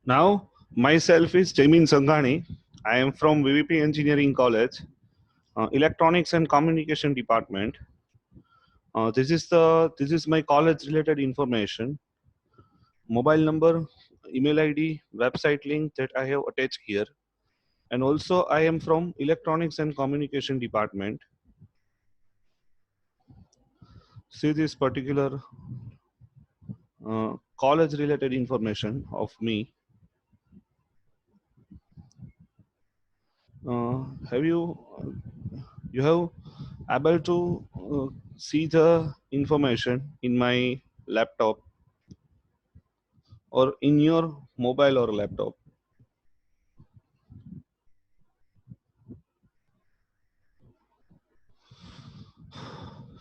Now, myself is Jamin Sanghani. I am from VVP Engineering College, Electronics and Communication Department. This is my college related information, mobile number, email ID, website link that I have attached here. And also I am from Electronics and Communication Department. See this particular college related information of me. Have you have able to see the information in my laptop or in your mobile or laptop?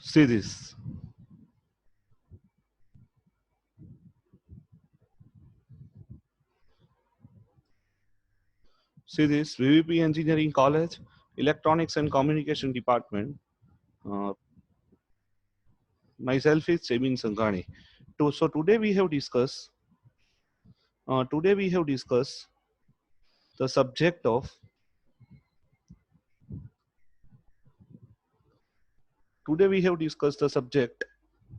See this. See this VVP Engineering College, Electronics and Communication Department. Uh, Myself is Semin Sanghani. So today we have discussed the subject of today we have discussed the subject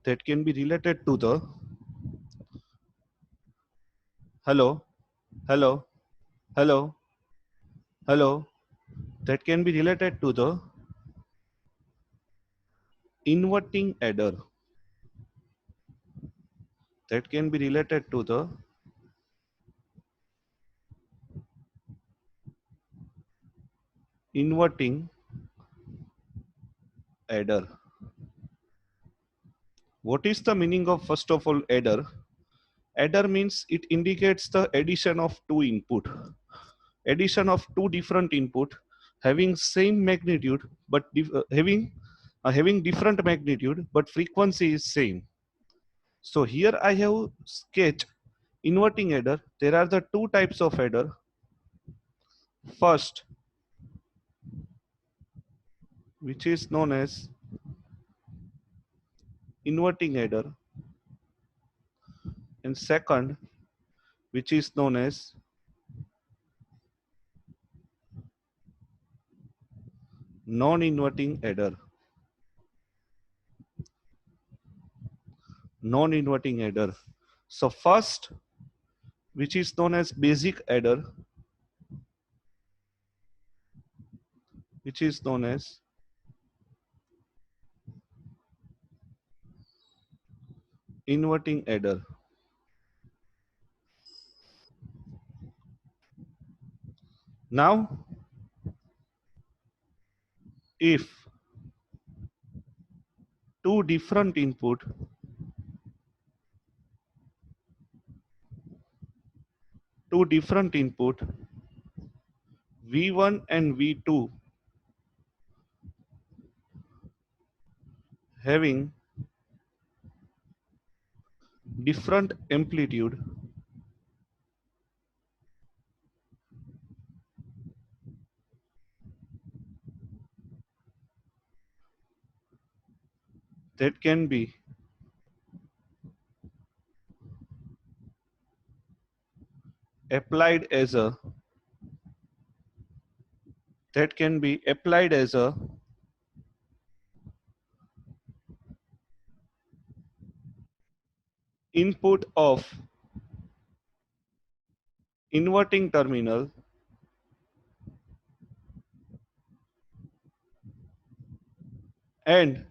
that can be related to the hello hello hello hello that can be related to the inverting adder, that can be related to the inverting adder. What is the meaning of first of all adder? Adder means it indicates the addition of two input, addition of two different input having same magnitude but having different magnitude but frequency is same. So here I have sketched inverting adder. There are the two types of adder. First, which is known as inverting adder, and second, which is known as non-inverting adder. Non-inverting adder. So first, which is known as basic adder, which is known as inverting adder. Now, if two different input V1 and V2 having different amplitude, that can be applied as a input of inverting terminal and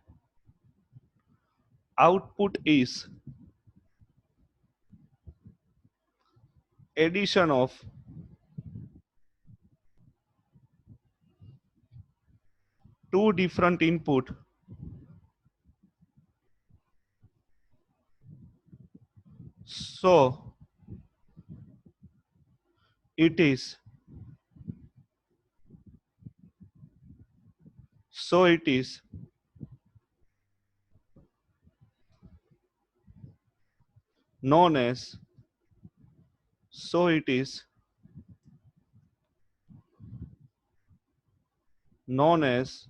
output is addition of two different input, so it is so it is known as so it is known as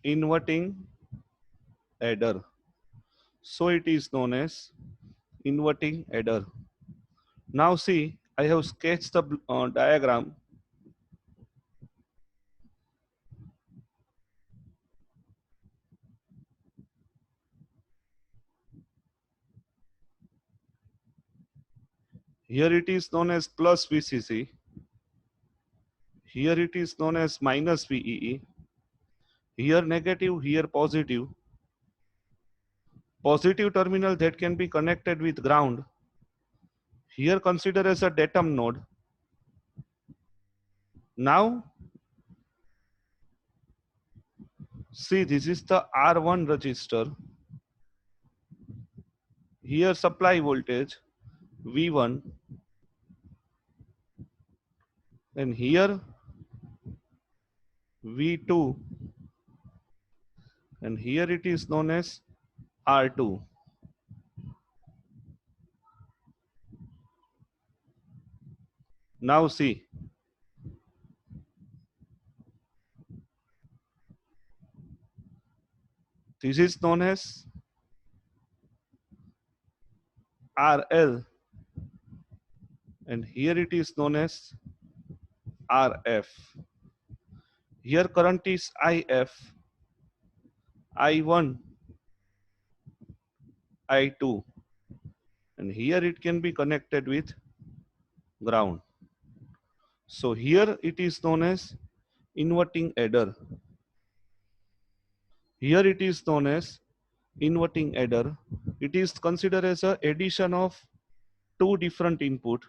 inverting adder. So it is known as inverting adder. Now see, I have sketched the diagram. Here it is known as plus VCC. Here it is known as minus VEE. Here negative, here positive. Positive terminal that can be connected with ground. Here consider as a datum node. Now see, this is the R1 register. Here supply voltage V1, and here V2, and here it is known as R2. Now see, this is known as RL, and here it is known as RF. Here current is IF, I1, I2, and here it can be connected with ground. So here it is known as inverting adder. Here it is known as inverting adder. It is considered as a addition of two different input.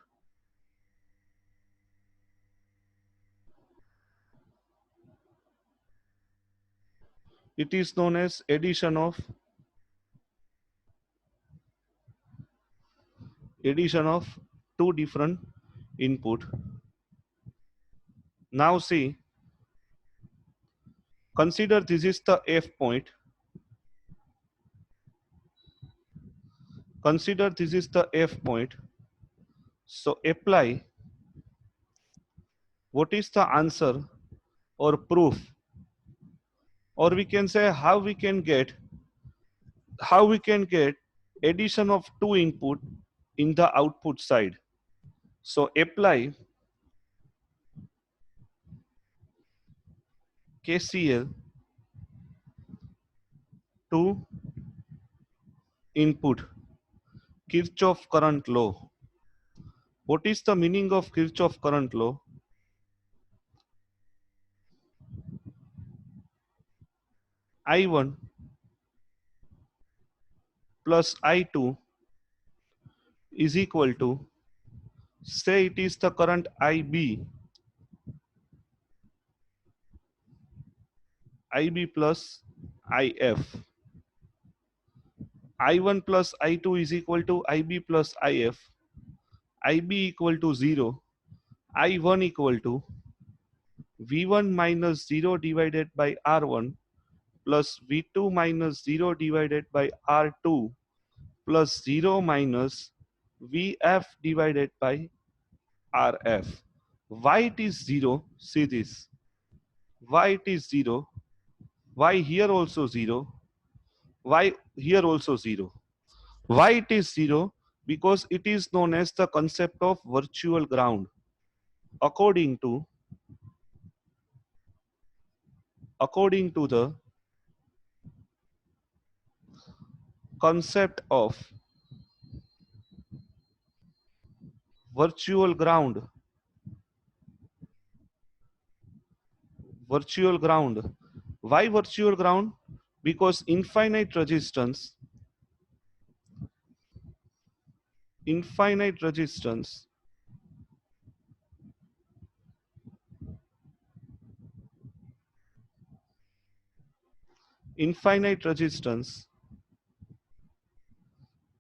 It is known as addition of two different input. Now see, consider this is the F point. Consider this is the F point. So apply, what is the answer or proof, or we can say how we can get addition of two input in the output side. So apply KCL to input, Kirchhoff current law. What is the meaning of Kirchhoff current law? I1 plus I2 is equal to, say it is the current IB, IB plus IF. I1 plus I2 is equal to IB plus IF. IB equal to 0. I1 equal to V1 minus 0 divided by R1 plus V2 minus 0 divided by R2 plus 0 minus Vf divided by Rf. Why it is 0? See this. Why it is 0? Why here also 0? Why here also 0? Why it is 0? Because it is known as the concept of virtual ground. According to the concept of virtual ground, virtual ground. Why virtual ground? Because infinite resistance infinite resistance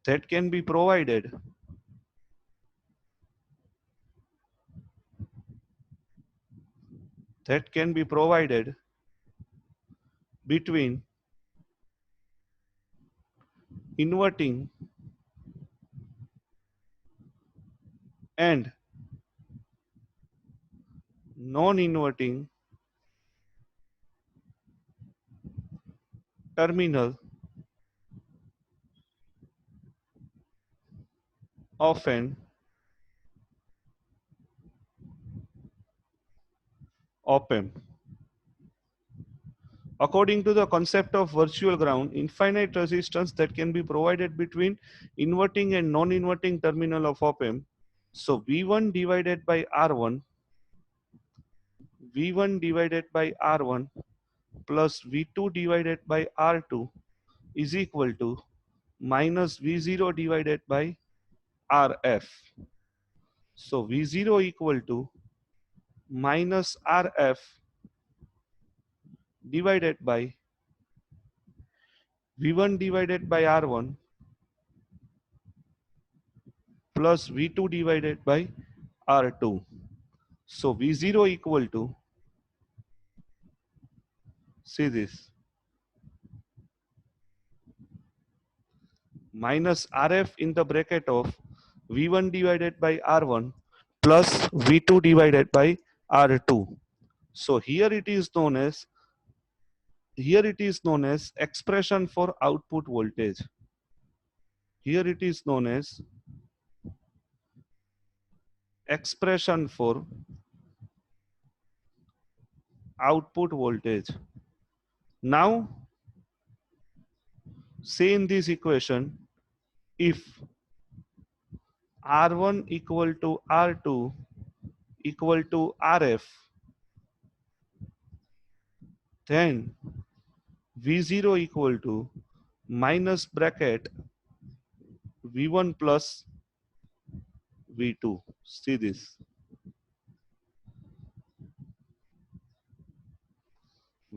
that can be provided between inverting and non-inverting terminal of an op-amp. According to the concept of virtual ground, infinite resistance that can be provided between inverting and non-inverting terminal of op-amp. So V1 divided by R1, V1 divided by R1 plus V2 divided by R2 is equal to minus V0 divided by RF. So V0 equal to minus RF divided by V1 divided by R1 plus V2 divided by R2. So V0 equal to, see this, minus RF in the bracket of V1 divided by R1 plus V2 divided by R2. So here it is known as expression for output voltage. Here it is known as expression for output voltage. Now say in this equation, if R1 equal to R2 equal to RF, then V0 equal to minus bracket V1 plus V2. See this.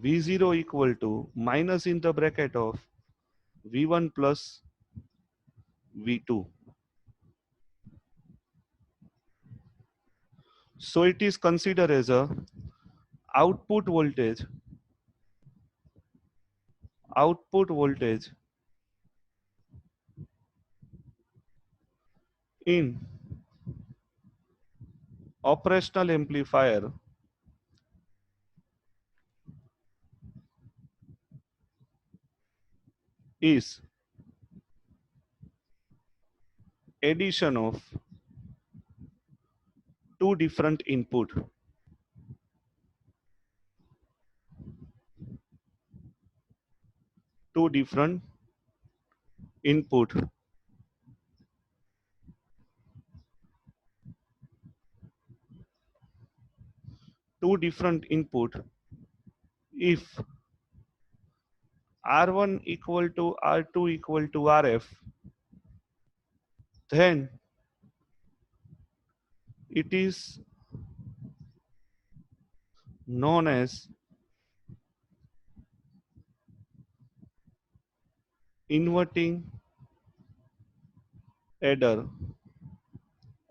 V0 equal to minus in the bracket of V1 plus V2. So it is considered as a output voltage, output voltage in operational amplifier is addition of two different input, two different input two different input if R1 equal to R2 equal to RF, then it is known as inverting adder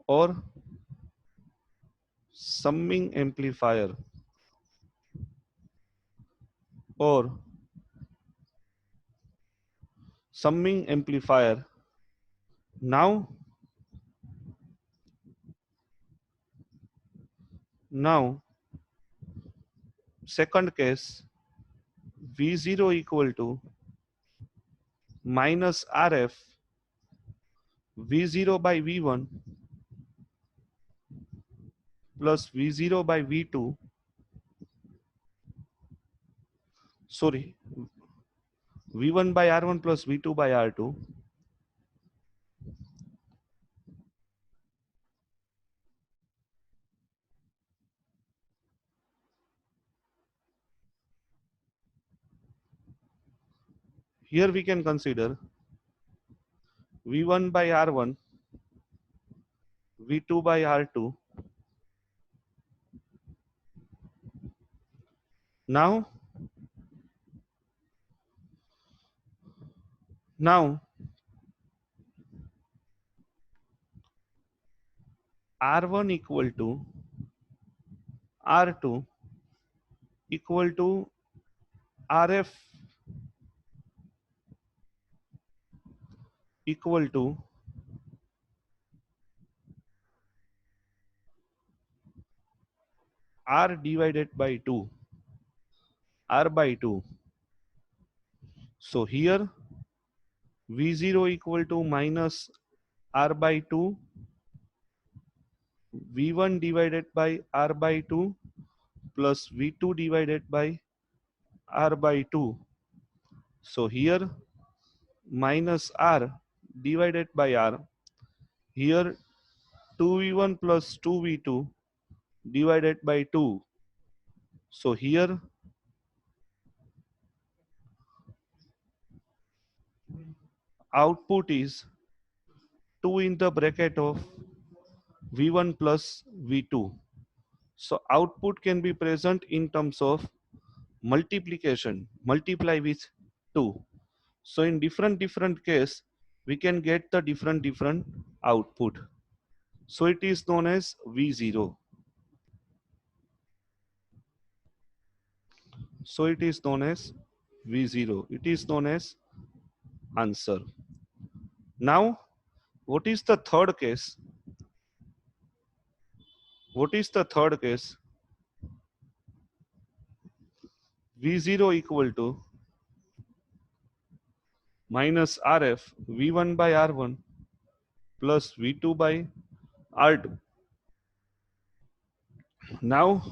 or summing amplifier or summing amplifier. Now second case, V0 equal to minus RF V0 by V1 plus V0 by V2, sorry, V1 by R1 plus V2 by R2. Here we can consider V1 by R1, V2 by R2. Now R1 equal to R2 equal to RF equal to R divided by 2, R by 2. So here V0 equal to minus R by 2, V1 divided by R by 2 plus V2 divided by R by 2. So here minus R divided by R. Here 2V1 plus 2V2 divided by 2. So here output is 2 in the bracket of V1 plus V2. So output can be present in terms of multiplication, multiply with 2. So in different case, we can get the different output. So it is known as V0. So it is known as V0. It is known as answer. Now, what is the third case? What is the third case? V0 equal to minus RF V1 by R1 plus V2 by R2. Now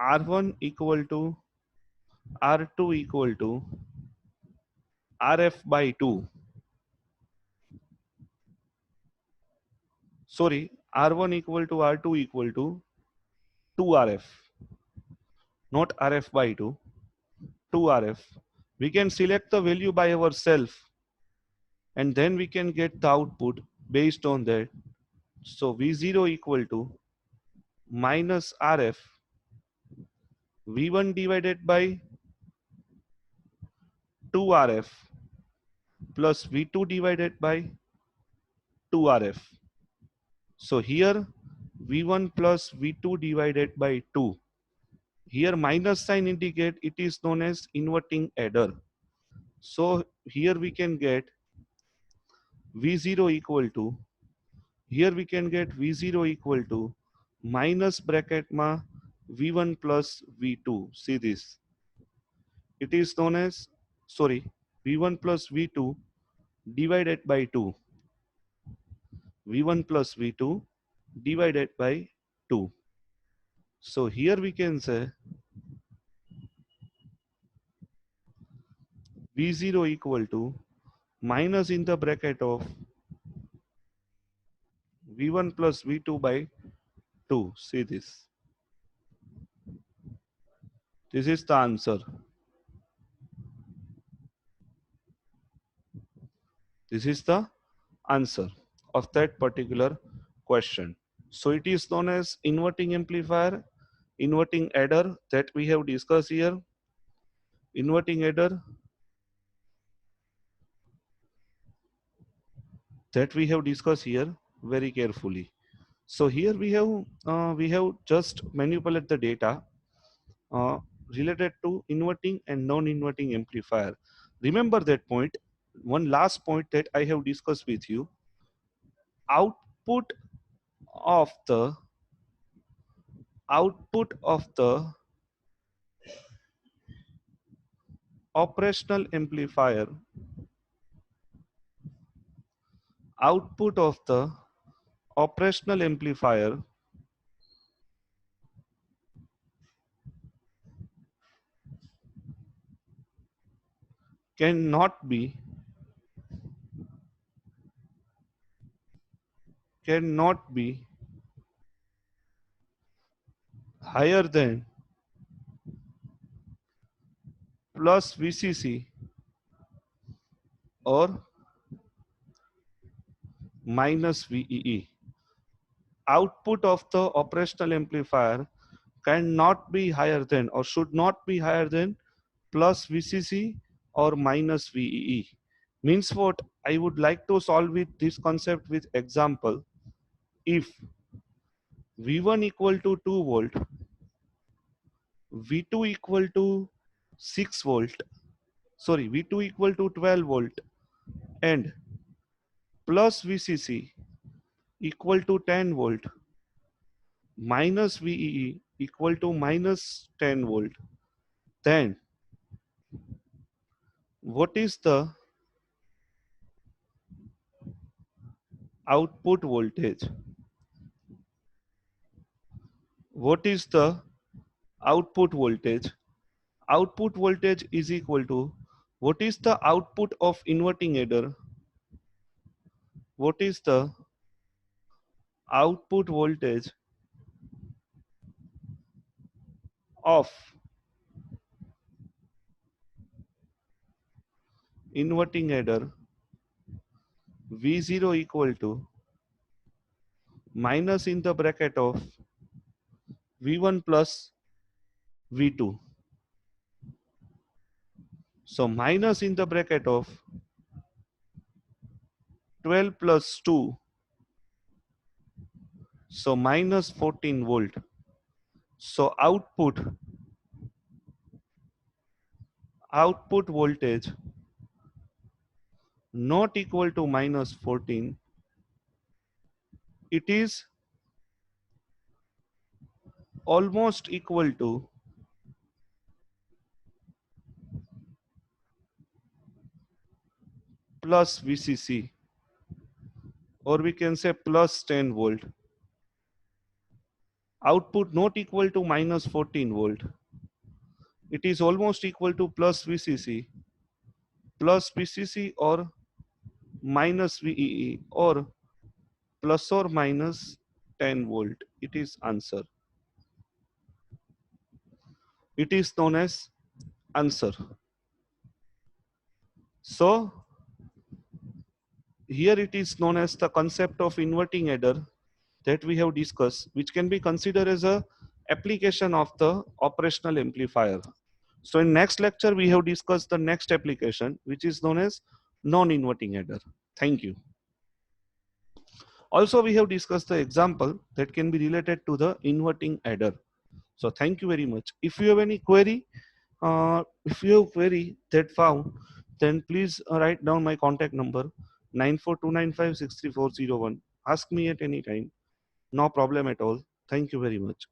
R1 equal to R2 equal to RF by 2. Sorry, R1 equal to R2 equal to 2RF, not RF by 2, 2RF. We can select the value by ourselves and then we can get the output based on that. So V0 equal to minus RF V1 divided by 2RF plus V2 divided by 2RF. So here V1 plus V2 divided by 2. Here minus sign indicate it is known as inverting adder. So here we can get V0 equal to, here we can get V0 equal to minus bracket ma V1 plus V2. See this. It is known as, sorry, V1 plus V2 divided by 2. V1 plus V2 divided by 2. So here we can say V0 equal to minus in the bracket of V1 plus V2 by 2. See this. This is the answer. This is the answer of that particular question. So it is known as inverting amplifier, inverting adder that we have discussed here. Inverting adder that we have discussed here very carefully. So here we have just manipulate the data related to inverting and non-inverting amplifier. Remember that point. One last point that I have discussed with you. Output of the output of the operational amplifier, output of the operational amplifier cannot be higher than plus VCC or minus VEE. Output of the operational amplifier cannot be higher than or should not be higher than plus VCC or minus VEE. Means what? I would like to solve with this concept with example. If V1 equal to 2 volt, V2 equal to 6 volt, sorry, V2 equal to 12 volt and plus VCC equal to 10 volt minus VEE equal to minus 10 volt. Then what is the output voltage? What is the output voltage? Output voltage is equal to what is the output of inverting adder? What is the output voltage of inverting adder? V0 equal to minus in the bracket of V1 plus V2. So minus in the bracket of 12 plus 2, so minus 14 volt. So output voltage not equal to minus 14, it is almost equal to plus VCC, or we can say plus 10 volt. Output not equal to minus 14 volt, it is almost equal to plus VCC or minus VEE, or plus or minus 10 volt. It is answer. It is known as answer. So here it is known as the concept of inverting adder that we have discussed, which can be considered as a application of the operational amplifier. So in next lecture, we have discussed the next application, which is known as non-inverting adder. Thank you. Also, we have discussed the example that can be related to the inverting adder. So thank you very much. If you have any query, if you have query that found, then please write down my contact number 94295634001. Ask me at any time. No problem at all. Thank you very much.